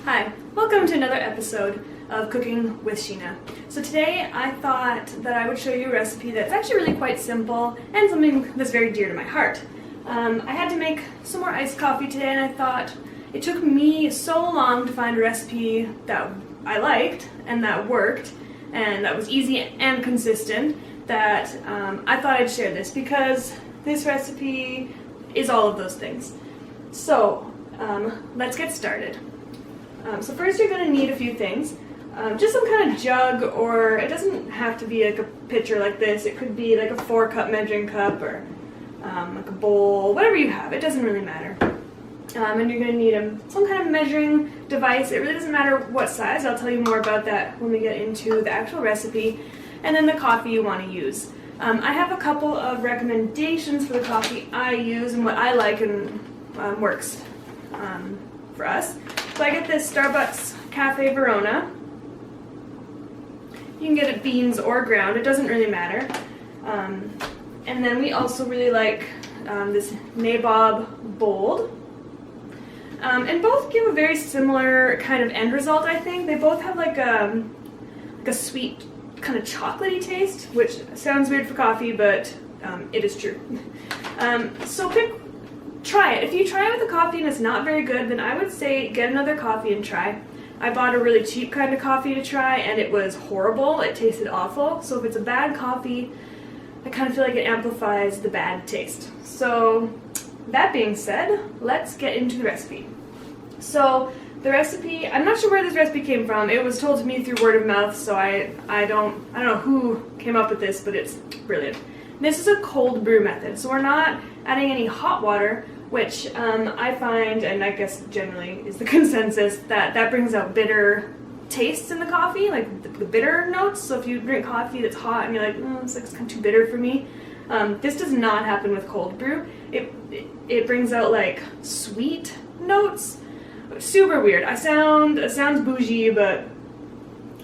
Hi, welcome to another episode of Cooking with Sheena. So today I thought that I would show you a recipe that's actually really quite simple and something that's very dear to my heart. I had to make some more iced coffee today and I thought it took me so long to find a recipe that I liked and that worked and that was easy and consistent that I thought I'd share this because this recipe is all of those things. So let's get started. So first you're going to need a few things. Just some kind of jug, or it doesn't have to be like a pitcher like this. It could be like a 4-cup measuring cup or like a bowl, whatever you have. It doesn't really matter. And you're going to need some kind of measuring device. It really doesn't matter what size. I'll tell you more about that when we get into the actual recipe. And then the coffee you want to use. I have a couple of recommendations for the coffee I use and what I like and works for us. So I get this Starbucks Cafe Verona. You can get it beans or ground, it doesn't really matter. And then we also really like this Nabob Bold. And both give a very similar kind of end result, I think. They both have like a sweet kind of chocolatey taste, which sounds weird for coffee, but it is true. So try it. If you try it with a coffee and it's not very good, then I would say get another coffee and try. I bought a really cheap kind of coffee to try and it was horrible. It tasted awful. So if it's a bad coffee, I kind of feel like it amplifies the bad taste. So that being said, let's get into the recipe. So the recipe, I'm not sure where this recipe came from. It was told to me through word of mouth, so I don't know who came up with this, but it's brilliant. This is a cold brew method, so we're not adding any hot water, which I find, and I guess generally is the consensus, that brings out bitter tastes in the coffee, like the bitter notes. So if you drink coffee that's hot and you're like, it's kind of too bitter for me, this does not happen with cold brew. It brings out like sweet notes. Super weird. It sounds bougie, but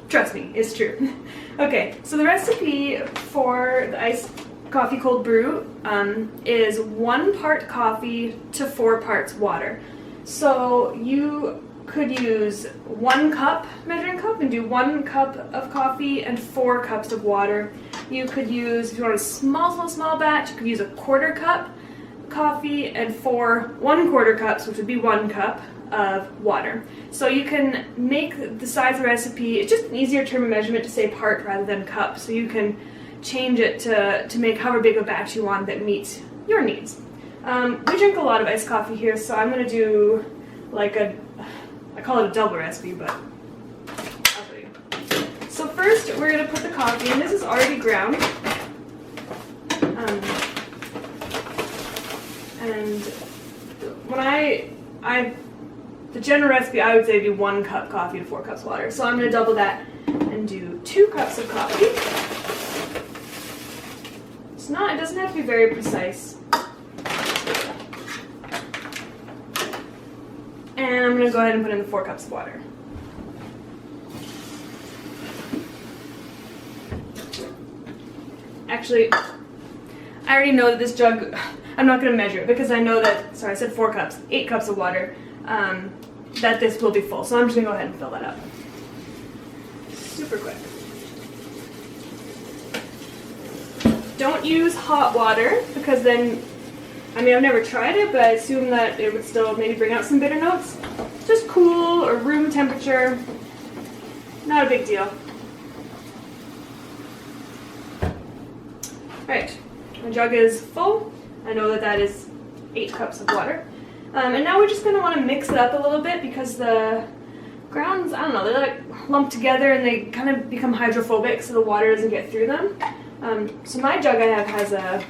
trust me, it's true. Okay, so the recipe for the iced coffee cold brew is 1 part coffee to 4 parts water. So you could use 1 cup measuring cup and do 1 cup of coffee and 4 cups of water. You could use, if you want a small batch, you could use a 1/4 cup coffee and 4 1/4 cups, which would be 1 cup of water. So you can make the size of the recipe. It's just an easier term of measurement to say part rather than cup. So you can change it to make however big a batch you want that meets your needs. We drink a lot of iced coffee here, so I'm going to do like I call it a double recipe, but I'll show you. So first we're going to put the coffee in. This is already ground. And when the general recipe, I would say do 1 cup coffee to 4 cups water. So I'm going to double that and do 2 cups of coffee. It doesn't have to be very precise. And I'm going to go ahead and put in the 4 cups of water. Actually, I already know that this jug, I'm not going to measure it because I know that, sorry, I said 4 cups, 8 cups of water, that this will be full. So I'm just going to go ahead and fill that up. Super quick. Don't use hot water because then, I've never tried it, but I assume that it would still maybe bring out some bitter notes. Just cool or room temperature, not a big deal. Alright, my jug is full. I know that is 8 cups of water. And now we're just going to want to mix it up a little bit because the grounds, I don't know, they're like lumped together and they kind of become hydrophobic so the water doesn't get through them. So my jug I have has a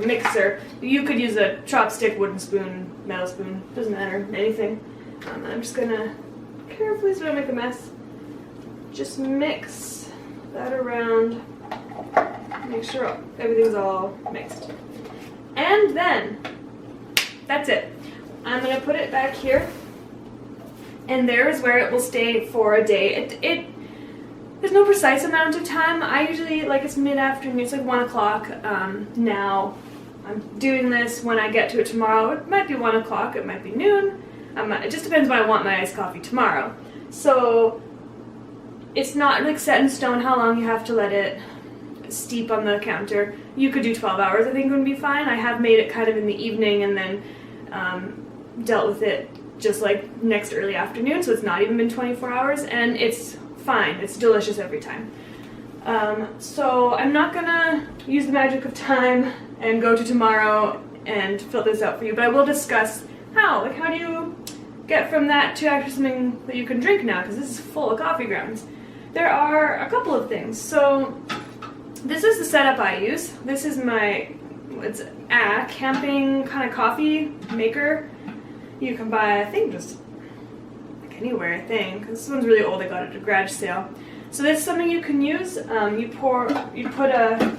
mixer. You could use a chopstick, wooden spoon, metal spoon, doesn't matter, anything. I'm just gonna carefully, so I don't make a mess, just mix that around, make sure everything's all mixed. And then, that's it. I'm gonna put it back here, and there is where it will stay for a day. There's no precise amount of time. I usually, like, it's mid-afternoon, it's like 1 o'clock now. I'm doing this when I get to it tomorrow. It might be 1 o'clock, it might be noon. It just depends when I want my iced coffee tomorrow. So it's not like set in stone how long you have to let it steep on the counter. You could do 12 hours, I think would be fine. I have made it kind of in the evening and then dealt with it just like next early afternoon, so it's not even been 24 hours, and it's fine. It's delicious every time. So I'm not gonna use the magic of time and go to tomorrow and fill this out for you, but I will discuss how do you get from that to actually something that you can drink now, because this is full of coffee grounds. There are a couple of things. So this is the setup I use. This is it's a camping kind of coffee maker. You can buy, I think, just like anywhere, I think. This one's really old, I got it at a garage sale. So this is something you can use. You put a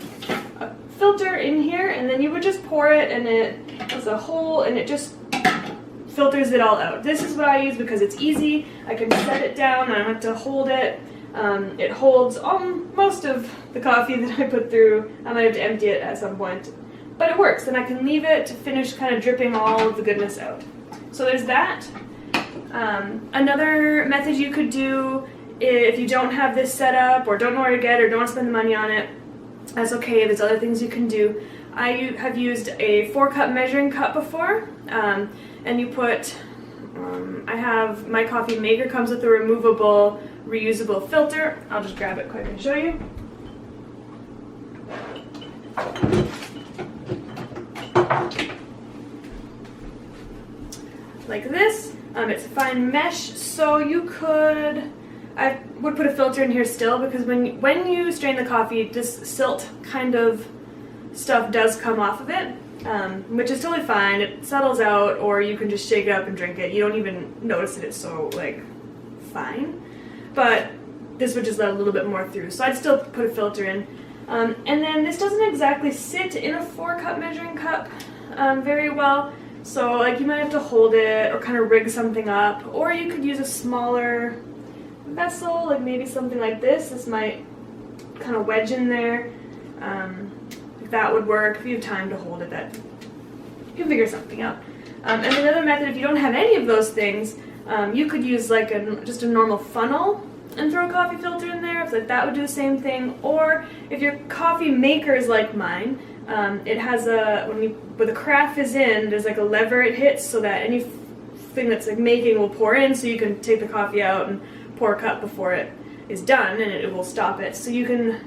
filter in here, and then you would just pour it, and it has a hole, and it just filters it all out. This is what I use because it's easy. I can set it down, I don't have to hold it. It holds most of the coffee that I put through. I might have to empty it at some point. But it works, and I can leave it to finish kind of dripping all of the goodness out. So there's that. Another method you could do, if you don't have this set up or don't know where to get or don't want to spend the money on it, that's okay. There's other things you can do. I have used a 4-cup measuring cup before, and you put, my coffee maker comes with a removable, reusable filter. I'll just grab it quick and show you. Like this. It's a fine mesh, so I would put a filter in here still, because when you strain the coffee, this silt kind of stuff does come off of it, which is totally fine. It settles out, or you can just shake it up and drink it. You don't even notice that it's so fine, but this would just let a little bit more through, so I'd still put a filter in. And then this doesn't exactly sit in a 4-cup measuring cup very well, so you might have to hold it or kind of rig something up, or you could use a smaller vessel, maybe something like this. This might kind of wedge in there. That would work. If you have time to hold it, that you can figure something out. And another method, if you don't have any of those things, you could use just a normal funnel and throw a coffee filter in there. If that would do the same thing. Or if your coffee maker is like mine, it has where the carafe is in, there's a lever it hits so that anything that's making will pour in, so you can take the coffee out and pour a cup before it is done, and it will stop it. So you can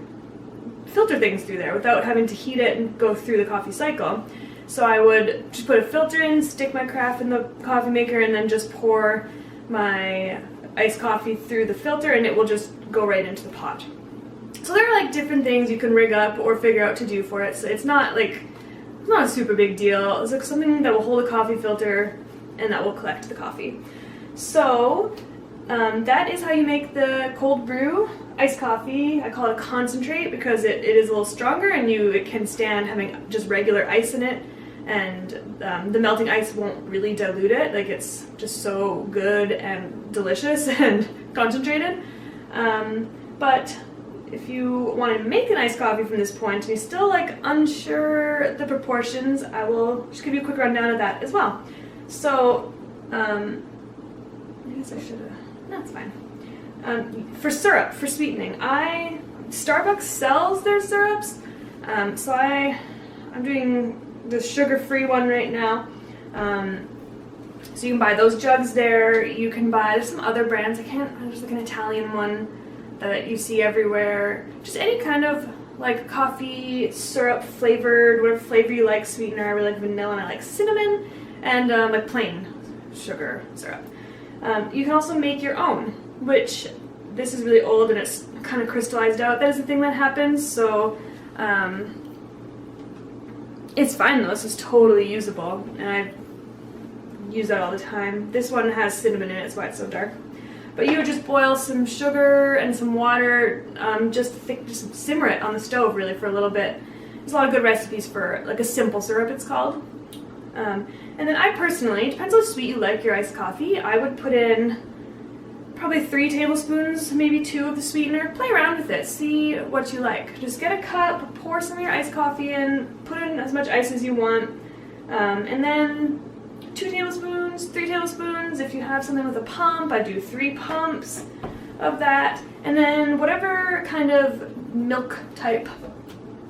filter things through there without having to heat it and go through the coffee cycle. So I would just put a filter in, stick my carafe in the coffee maker, and then just pour my iced coffee through the filter, and it will just go right into the pot. So there are different things you can rig up or figure out to do for it. So it's not it's not a super big deal. It's something that will hold a coffee filter and that will collect the coffee. So that is how you make the cold brew iced coffee. I call it a concentrate because it is a little stronger, and it can stand having just regular ice in it, and the melting ice won't really dilute it. It's just so good and delicious and concentrated. But if you want to make an iced coffee from this point and you're still unsure the proportions, I will just give you a quick rundown of that as well. So I guess I should have. That's fine. For syrup, for sweetening, Starbucks sells their syrups, so I'm doing the sugar-free one right now. So you can buy those jugs there. You can buy, there's some other brands. There's an Italian one that you see everywhere. Just any kind of coffee syrup flavored, whatever flavor you like, sweetener. I really like vanilla, and I like cinnamon, and plain sugar syrup. You can also make your own, which this is really old and it's kind of crystallized out. That is the thing that happens, so it's fine though. This is totally usable, and I use that all the time. This one has cinnamon in it, that's why it's so dark. But you would just boil some sugar and some water, just simmer it on the stove really for a little bit. There's a lot of good recipes for a simple syrup, it's called. And then I personally, it depends how sweet you like your iced coffee, I would put in probably 3 tablespoons, maybe 2 of the sweetener. Play around with it, see what you like. Just get a cup, pour some of your iced coffee in, put in as much ice as you want, and then 2 tablespoons, 3 tablespoons. If you have something with a pump, I do 3 pumps of that. And then whatever kind of milk type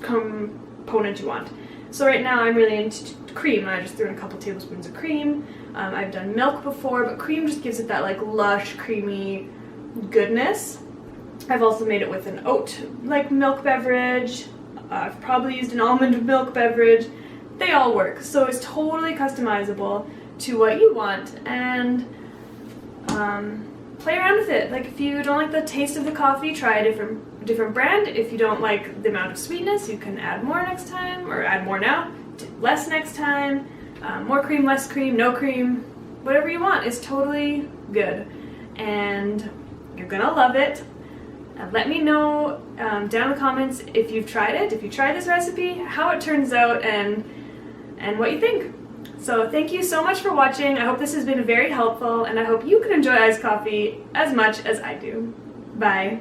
component you want. So right now I'm really into cream. I just threw in a couple tablespoons of cream. I've done milk before, but cream just gives it that like lush, creamy goodness. I've also made it with an oat like milk beverage. I've probably used an almond milk beverage. They all work, so it's totally customizable to what you want, and play around with it. Like if you don't like the taste of the coffee, try a different brand. If you don't like the amount of sweetness, you can add more next time, or add more now, less next time, more cream, less cream, no cream, whatever you want is totally good, and you're gonna love it. Let me know down in the comments if you've tried it, if you tried this recipe, how it turns out, and what you think. So thank you so much for watching. I hope this has been very helpful, and I hope you can enjoy iced coffee as much as I do. Bye.